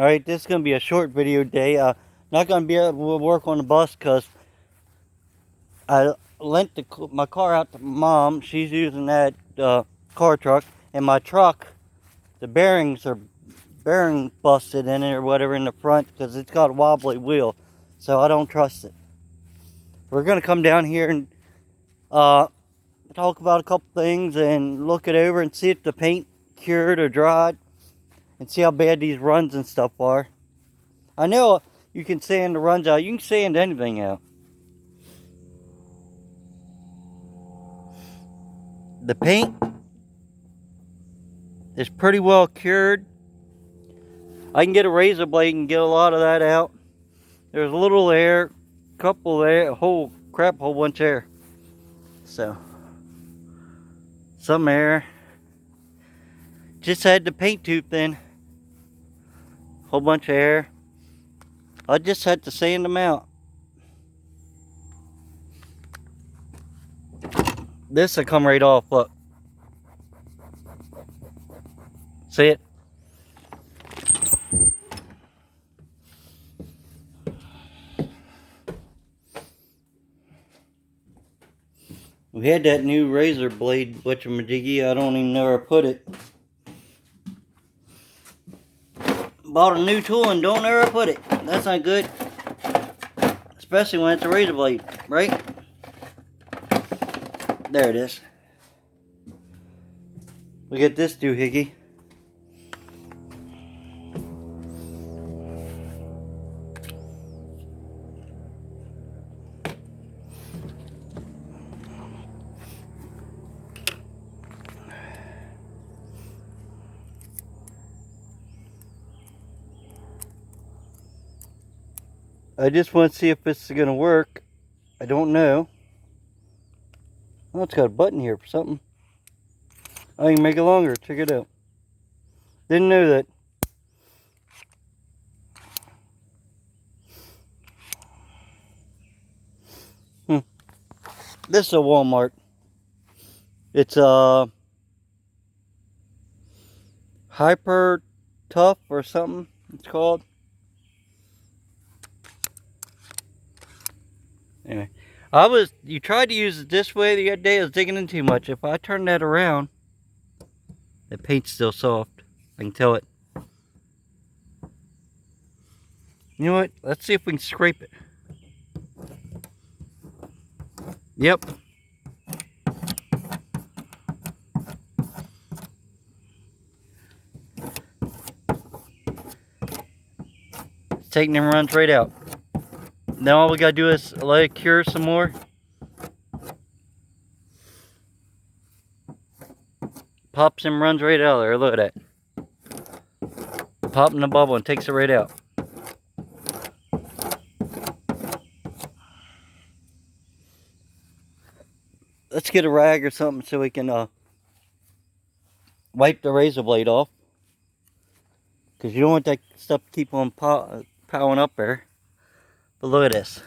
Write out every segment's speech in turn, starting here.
Alright, this is going to be a short video today. Not going to be able to work on the bus because I lent my car out to Mom. She's using that car truck. And my truck, the bearings are busted in it or whatever in the front because it's got a wobbly wheel. So I don't trust it. We're going to come down here and talk about a couple things and look it over and see if the paint cured or dried. And see how bad these runs and stuff are. I know you can sand the runs out. You can sand anything out. The paint is pretty well cured. I can get a razor blade and get a lot of that out. There's a little there, couple there, a whole bunch there. So, some air. Just had the paint tube in. Whole bunch of air. I just had to sand them out. This will come right off, look. See it? We had that new razor blade, whatchamajiggy. I don't even know where I put it. Bought a new tool and don't know where I put it. That's not good. Especially when it's a razor blade, right? There it is. Look at this doohickey. I just want to see if this is going to work. I don't know. Oh, it's got a button here for something. I can make it longer. Check it out. Didn't know that. This is a Walmart. It's Hyper Tough or something it's called. Anyway, you tried to use it this way the other day. I was digging in too much. If I turn that around, the paint's still soft. I can tell it. You know what? Let's see if we can scrape it. Yep. It's taking them runs right out. Now all we gotta do is let it cure some more. Pops and runs right out there. Look at that. Popping the bubble and takes it right out. Let's get a rag or something so we can wipe the razor blade off. Because you don't want that stuff to keep on piling up there. But look at this.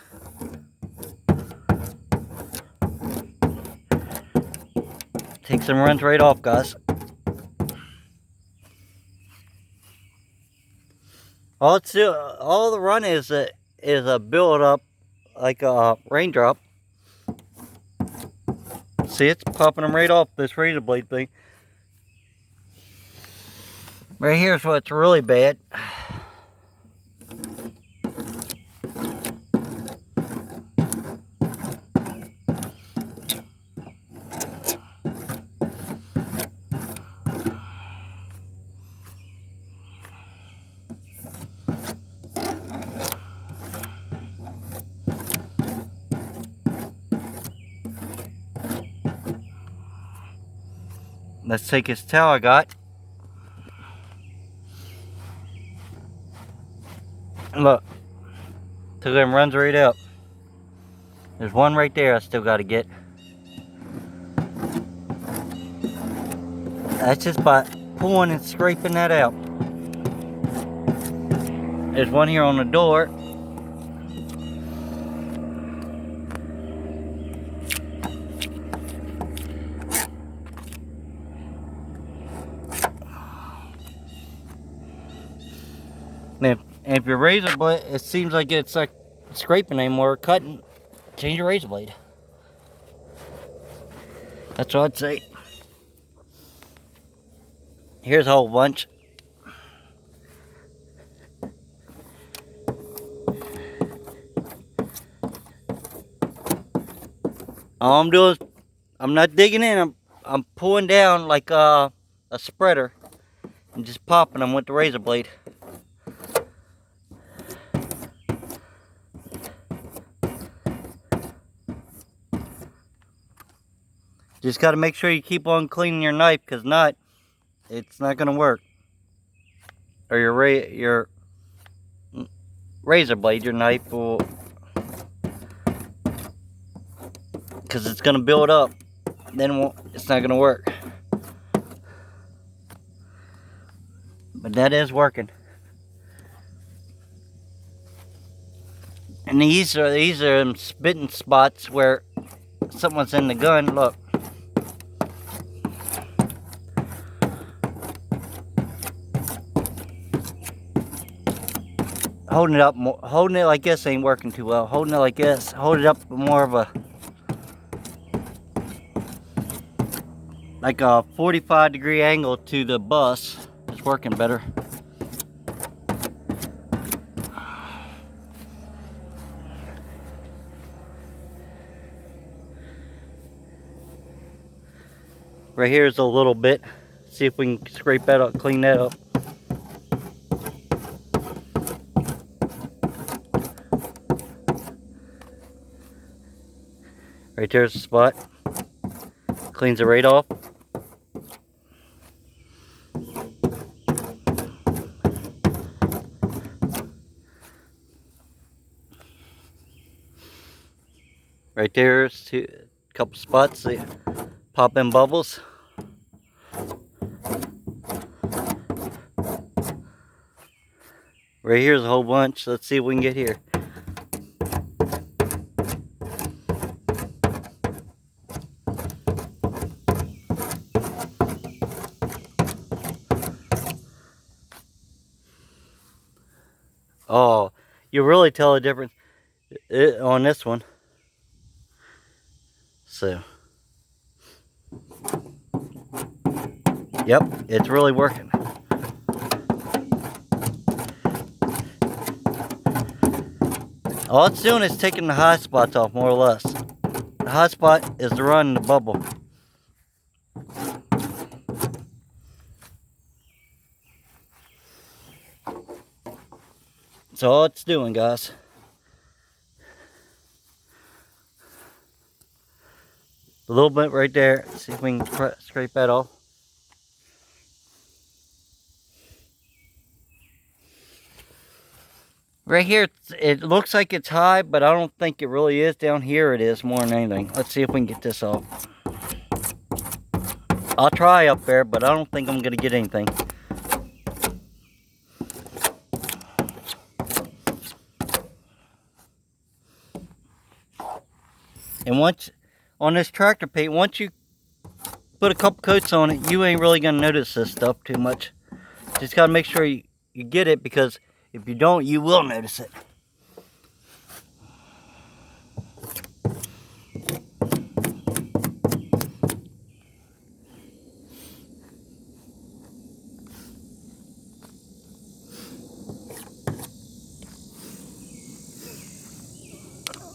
Take some runs right off, guys. All the run is a build up like a raindrop. See, it's popping them right off this razor blade thing. Right here's what's really bad. Let's take this towel I got. Look. Took them runs right out. There's one right there I still got to get. That's just by pulling and scraping that out. There's one here on the door. And if your razor blade, it seems like it's like scraping anymore, cutting, change your razor blade. That's what I'd say. Here's a whole bunch. All I'm doing is, I'm not digging in, I'm pulling down like a spreader and just popping them with the razor blade. Just got to make sure you keep on cleaning your knife, because not, it's not going to work. Or your razor blade, your knife will, because it's going to build up. Then it's not going to work. But that is working. And these are them spitting spots where someone's in the gun. Look. Holding it up more, holding it like this ain't working too well. Holding it like this, hold it up more of a, like a 45-degree angle to the bus. It's working better. Right here is a little bit. See if we can scrape that up, clean that up. Right there's the spot. Cleans it right off. Right there's a couple spots that pop in bubbles. Right here's a whole bunch. Let's see if we can get here. Oh, you really tell the difference on this one. So, yep, it's really working. All it's doing is taking the hot spots off, more or less. The hot spot is to run the bubble. That's all it's doing, guys. A little bit right there. See if we can scrape that off. Right here, it looks like it's high, but I don't think it really is. Down here it is more than anything. Let's see if we can get this off. I'll try up there, but I don't think I'm going to get anything. And once, on this tractor paint, once you put a couple coats on it, you ain't really going to notice this stuff too much. Just got to make sure you get it, because if you don't, you will notice it.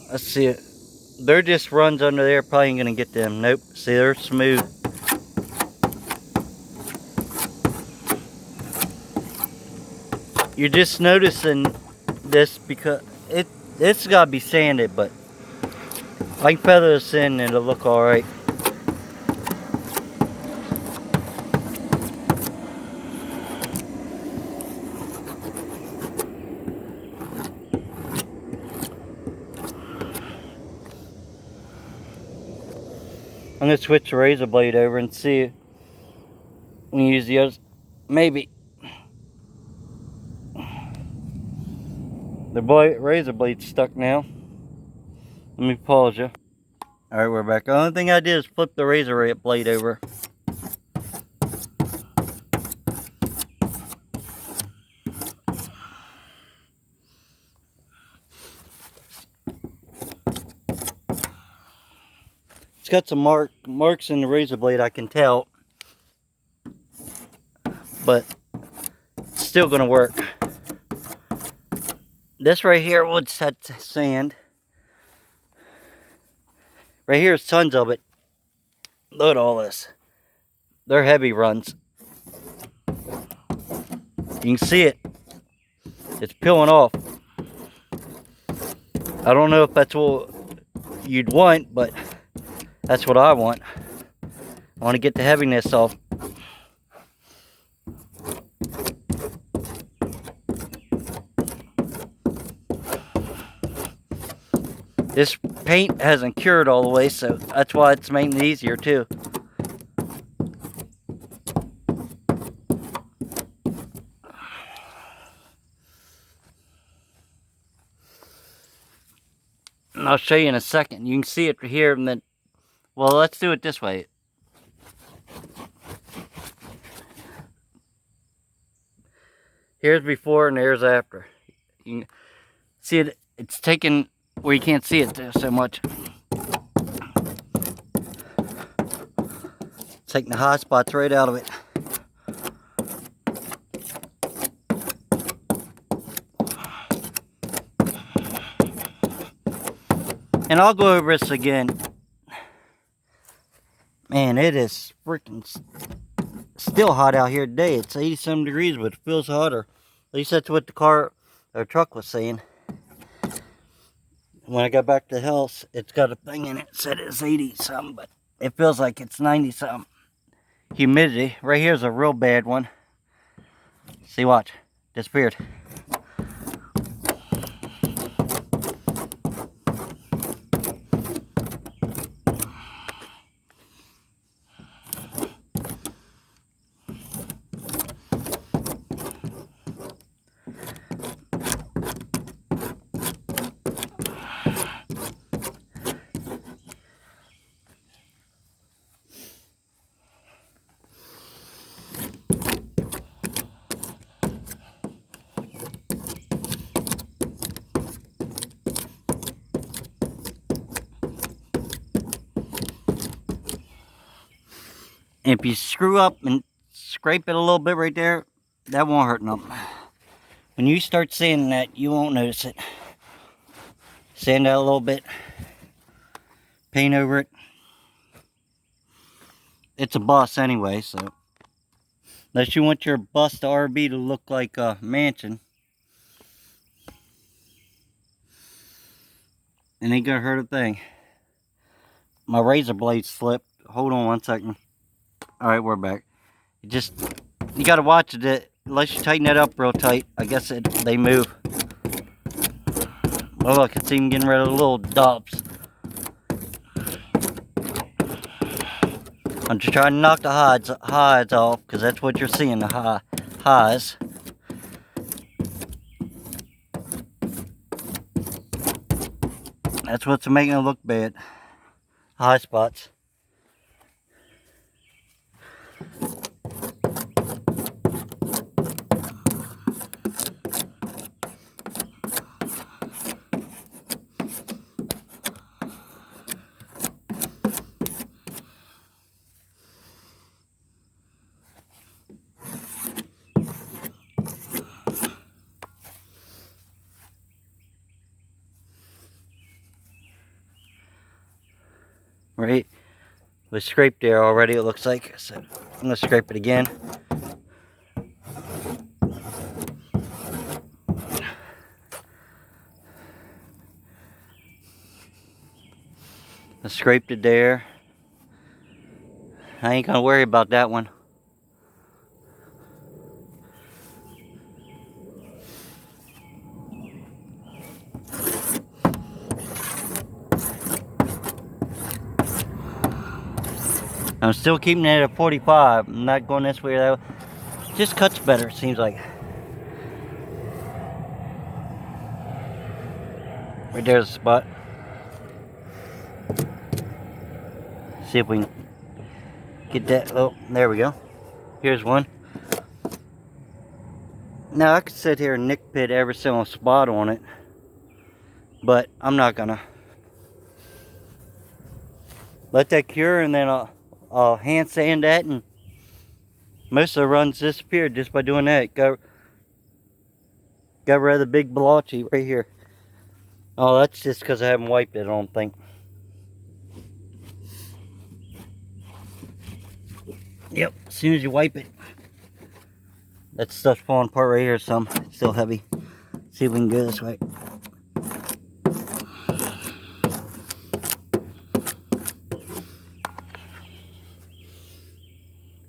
Let's see it. There just runs under there, probably ain't gonna get them. Nope. See, they're smooth. You're just noticing this because it's gotta be sanded, but I can feather this in and it'll look alright. I'm gonna switch the razor blade over and see if we can use the other. Maybe. The razor blade's stuck now. Let me pause you. Alright, we're back. The only thing I did is flip the razor blade over. It's got some marks in the razor blade, I can tell. But it's still gonna work. This right here would set sand. Right here is tons of it. Look at all this. They're heavy runs. You can see it. It's peeling off. I don't know if that's what you'd want, but that's what I want. I want to get the heaviness off. This paint hasn't cured all the way, so that's why it's making it easier too. And I'll show you in a second. You can see it here, and then, well, let's do it this way. Here's before and there's after. You can see it. It's taken where you can't see it there so much. Taking the hot spots right out of it. And I'll go over this again. Man, it is freaking still hot out here today. It's 80-some degrees, but it feels hotter. At least that's what the car or truck was saying. When I got back to the house, it's got a thing in it that said it's 80-something, but it feels like it's 90-something. Humidity. Right here's a real bad one. See, watch. Disappeared. If you screw up and scrape it a little bit right there, that won't hurt nothing. When you start sanding that, you won't notice it. Sand out a little bit, paint over it. It's a bus anyway, so unless you want your bus to RV to look like a mansion, it ain't gonna hurt a thing. My razor blade slipped. Hold on 1 second. Alright, we're back. You gotta watch it. Unless you tighten it up real tight, I guess they move. Oh look, it's even getting rid of the little dots. I'm just trying to knock the hides off, because that's what you're seeing, the highs. That's what's making it look bad. High spots. Right, we scraped there already, it looks like, so I'm gonna scrape it again. I scraped it there. I ain't gonna worry about that one. I'm still keeping it at 45. I'm not going this way or that way. Just cuts better, it seems like. Right there's the spot. See if we can get that. Oh, there we go. Here's one. Now I could sit here and nitpick every single spot on it, but I'm not gonna. let that cure, and then I'll hand sand that, and most of the runs disappeared just by doing that. Got rid of the big blotchy right here. Oh, that's just because I haven't wiped it, I don't think. Yep, as soon as you wipe it, that stuff's falling apart right here some. It's still heavy. See if we can go this way.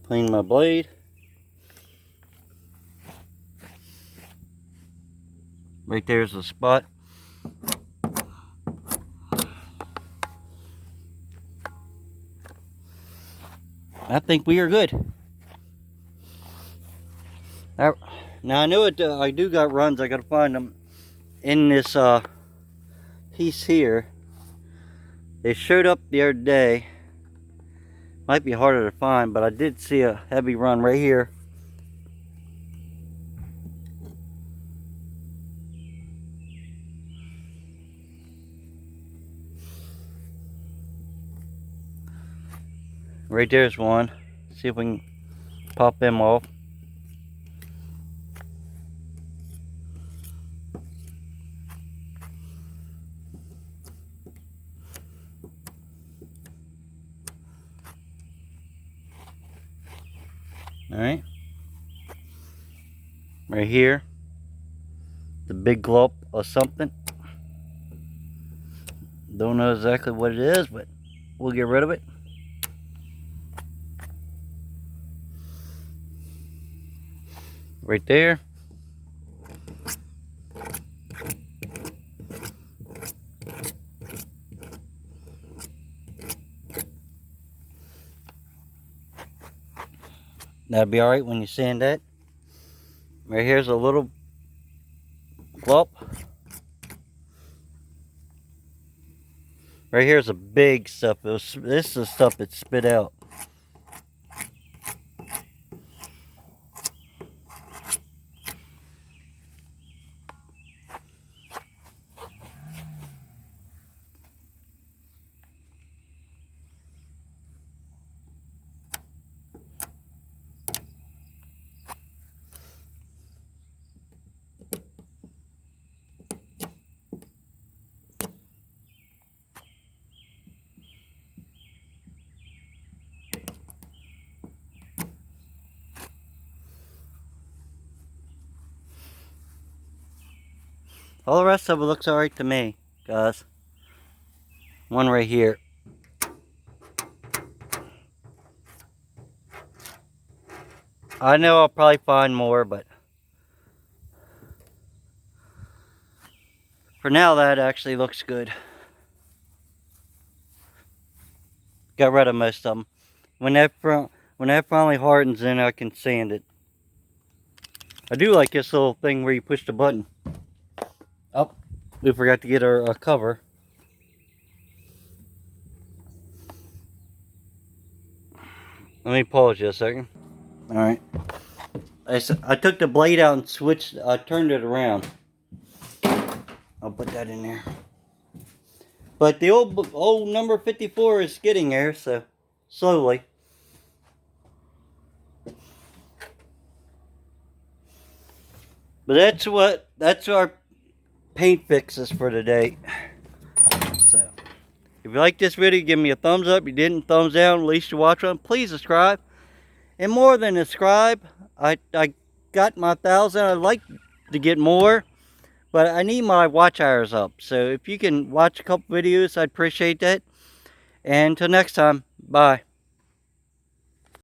Clean my blade. Right there's the spot. I think we are good. Now I know it. I do got runs. I got to find them in this piece here. They showed up the other day. Might be harder to find, but I did see a heavy run right here. Right there's one. See if we can pop them off. Alright. Right here. The big glop of something. Don't know exactly what it is, but we'll get rid of it. Right there. That'll be alright when you sand that. Right here's a little glop. Right here's a big stuff. This is the stuff that spit out. All the rest of it looks alright to me, guys. One right here. I know I'll probably find more, but for now that actually looks good. Got rid of most of them. When that finally hardens, then I can sand it. I do like this little thing where you push the button. Oh, we forgot to get our cover. Let me pause you a second. Alright. I took the blade out and switched, I turned it around. I'll put that in there. But the old number 54 is getting there, so slowly. But that's our paint fixes for today. So, if you like this video, give me a thumbs up. If you didn't, thumbs down. At least you watch one. Please subscribe. And more than subscribe, I got my 1,000. I'd like to get more, but I need my watch hours up. So if you can watch a couple videos, I'd appreciate that. And until next time, bye.